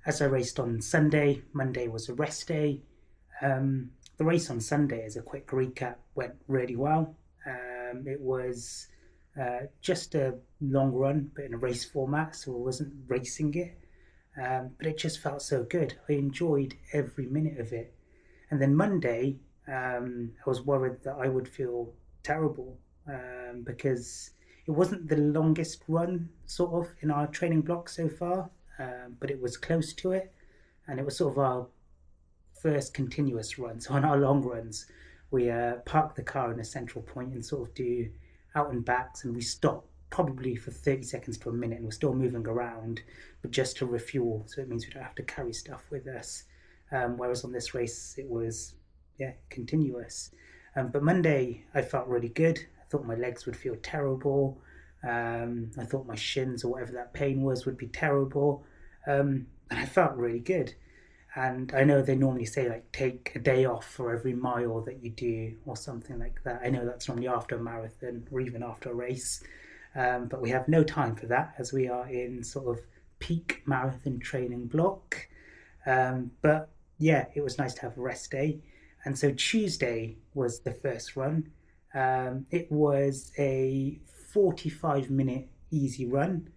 as I raced on Sunday, Monday was a rest day. The race on Sunday, as a quick recap, went really well. It was just a long run, but in a race format, so I wasn't racing it. But it just felt so good. I enjoyed every minute of it. And then Monday, I was worried that I would feel terrible because it wasn't the longest run, sort of, in our training block so far, but it was close to it. And it was sort of our first continuous run. So on our long runs, we park the car in a central point and sort of do out and backs, and we stop probably for 30 seconds to a minute, and we're still moving around, but just to refuel. So it means we don't have to carry stuff with us. Whereas on this race, it was, continuous. But Monday, I felt really good. I thought my legs would feel terrible. I thought my shins or whatever that pain was would be terrible. And I felt really good. And I know they normally say, like, take a day off for every mile that you do or something like that. I know that's normally after a marathon or even after a race. But we have no time for that as we are in sort of peak marathon training block. But yeah, it was nice to have a rest day. And so Tuesday was the first run. It was a 45-minute easy run.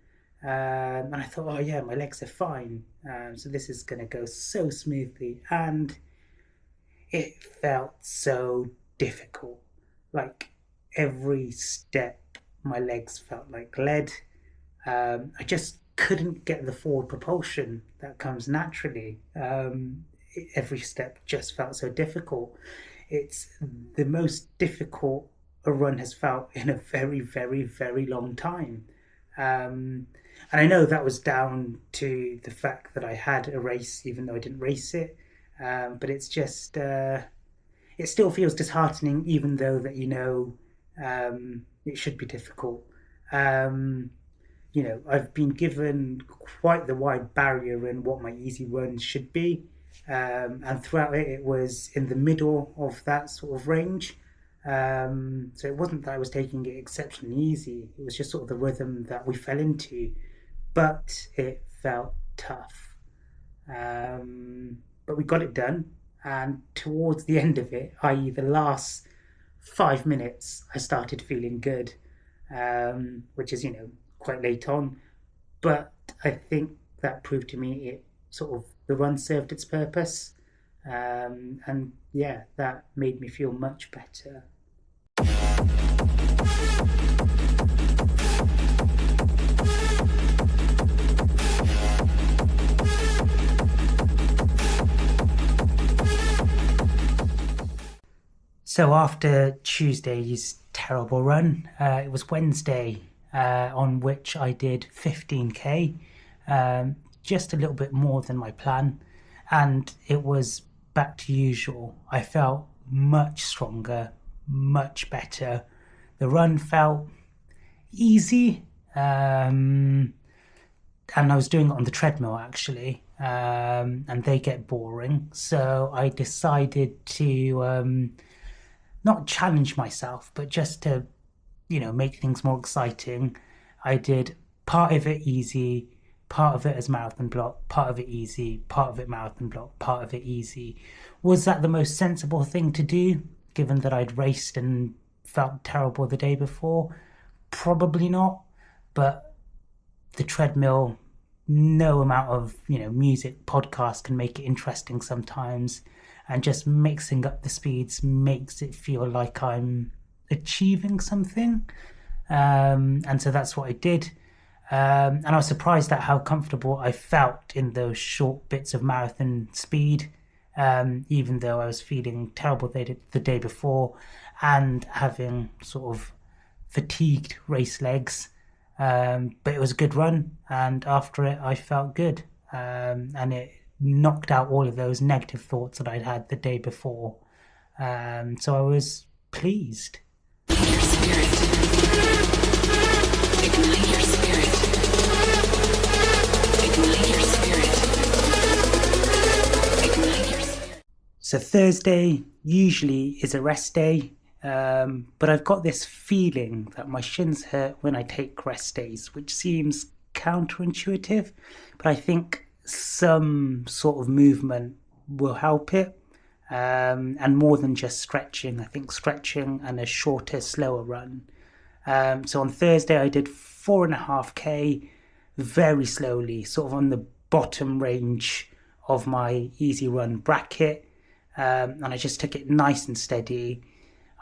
And I thought, oh yeah, my legs are fine. So this is going to go so smoothly. And it felt so difficult. Like every step, my legs felt like lead. I just couldn't get the forward propulsion that comes naturally. Every step just felt so difficult. It's the most difficult a run has felt in a very, very, very long time. And I know that was down to the fact that I had a race, even though I didn't race it. But it's just, it still feels disheartening, even though that it should be difficult. I've been given quite the wide barrier in what my easy runs should be. And throughout it, it was in the middle of that sort of range. So it wasn't that I was taking it exceptionally easy. It was just sort of the rhythm that we fell into. But it felt tough. But we got it done. And towards the end of it, i.e. the last 5 minutes, I started feeling good, which is, quite late on. But I think that proved to me the run served its purpose. And yeah, that made me feel much better. So after Tuesday's terrible run, it was Wednesday on which I did 15k, just a little bit more than my plan, and it was back to usual. I felt much stronger, much better. The run felt easy, and I was doing it on the treadmill actually, and they get boring, so I decided to not challenge myself, but just to, make things more exciting. I did part of it easy, part of it as marathon block, part of it easy, part of it marathon block, part of it easy. Was that the most sensible thing to do, given that I'd raced and felt terrible the day before? Probably not, but the treadmill, no amount of, music, podcast can make it interesting sometimes. And just mixing up the speeds makes it feel like I'm achieving something. And so that's what I did. And I was surprised at how comfortable I felt in those short bits of marathon speed, even though I was feeling terrible the day before and having sort of fatigued race legs. But it was a good run, and after it I felt good. And it knocked out all of those negative thoughts that I'd had the day before. So I was pleased. Your spirit. Ignite your spirit. Ignite your spirit. Ignite your spirit. So Thursday usually is a rest day, but I've got this feeling that my shins hurt when I take rest days, which seems counterintuitive, but I think some sort of movement will help it. And more than just stretching. I think stretching and a shorter, slower run. So on Thursday, I did 4.5k very slowly, sort of on the bottom range of my easy run bracket. And I just took it nice and steady.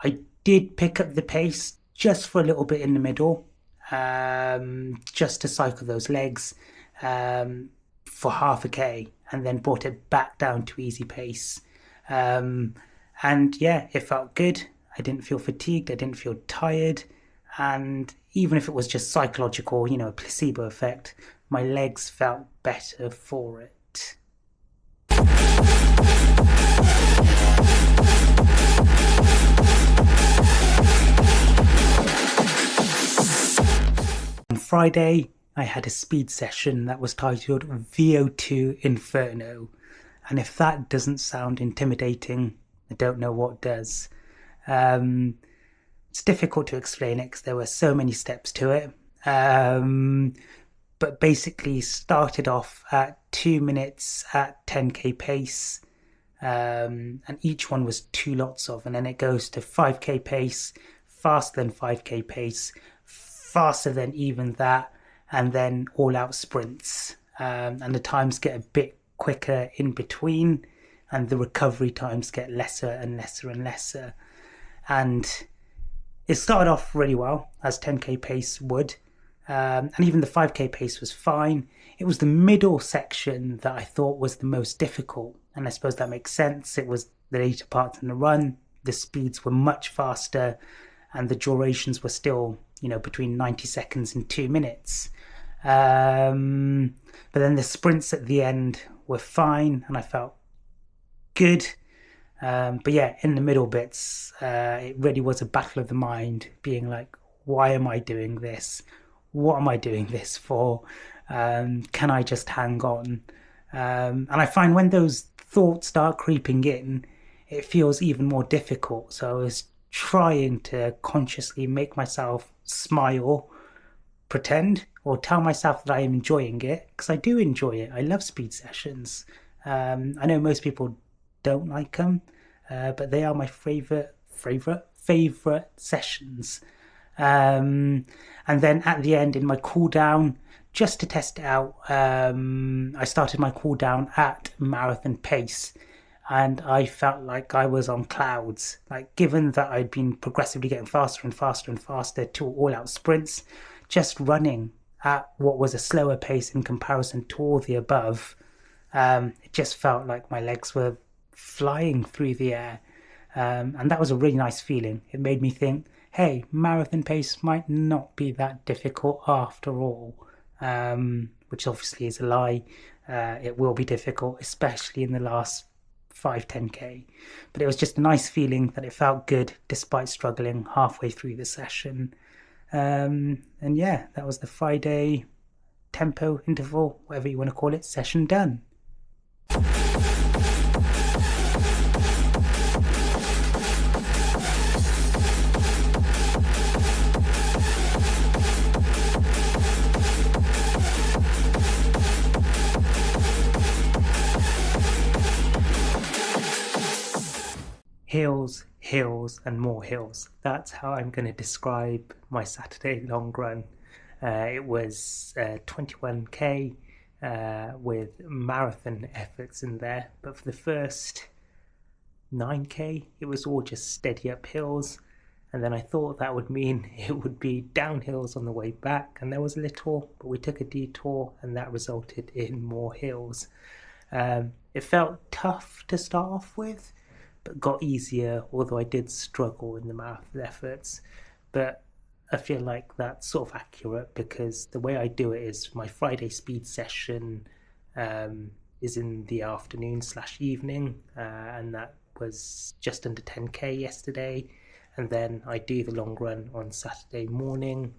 I did pick up the pace just for a little bit in the middle, just to cycle those legs for half a k, and then brought it back down to easy pace. And yeah, it felt good. I didn't feel fatigued. I didn't feel tired. And even if it was just psychological, a placebo effect, my legs felt better for it. On Friday, I had a speed session that was titled VO2 Inferno. And if that doesn't sound intimidating, I don't know what does. It's difficult to explain it because there were so many steps to it. But basically started off at 2 minutes at 10k pace. And each one was 2 lots of, and then it goes to 5k pace, faster than 5k pace, faster than even that, and then all out sprints. And the times get a bit quicker in between, and the recovery times get lesser and lesser and lesser. And it started off really well, as 10k pace would, and even the 5k pace was fine. It was the middle section that I thought was the most difficult, and I suppose that makes sense. It was the later parts in the run. The speeds were much faster, and the durations were still, between 90 seconds and 2 minutes. But then the sprints at the end were fine, and I felt good. But yeah, in the middle bits, it really was a battle of the mind, being like, why am I doing this? What am I doing this for? Can I just hang on? And I find when those thoughts start creeping in, it feels even more difficult. So I was trying to consciously make myself smile, pretend, or tell myself that I am enjoying it, because I do enjoy it. I love speed sessions. I know most people don't like them, but they are my favorite sessions. And then at the end, in my cool down, just to test it out, I started my cool down at marathon pace, and I felt like I was on clouds. Like, given that I'd been progressively getting faster and faster and faster to all out sprints, just running at what was a slower pace in comparison to all the above, it just felt like my legs were flying through the air. And that was a really nice feeling. It made me think, hey, marathon pace might not be that difficult after all, which obviously is a lie. It will be difficult, especially in the last 5-10k. But it was just a nice feeling that it felt good despite struggling halfway through the session. And yeah, that was the Friday tempo interval, whatever you want to call it, session done. Hills, hills, and more hills. That's how I'm going to describe my Saturday long run. It was 21k with marathon efforts in there, but for the first 9k, it was all just steady up hills. And then I thought that would mean it would be downhills on the way back, and there was a little, but we took a detour, and that resulted in more hills. It felt tough to start off with, but got easier, although I did struggle in the marathon efforts. But I feel like that's sort of accurate, because the way I do it is my Friday speed session is in the afternoon/evening, and that was just under 10k yesterday. And then I do the long run on Saturday morning,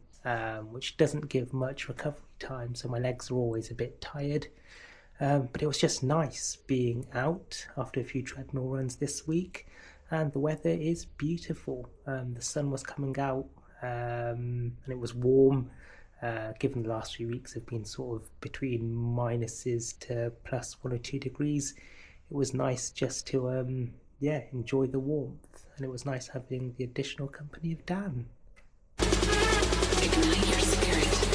which doesn't give much recovery time, so my legs are always a bit tired. But it was just nice being out after a few treadmill runs this week, and the weather is beautiful. The sun was coming out, and it was warm, Given the last few weeks have been sort of between minuses to plus 1 or 2 degrees, it was nice just to enjoy the warmth, and it was nice having the additional company of Dan. Ignite your spirit.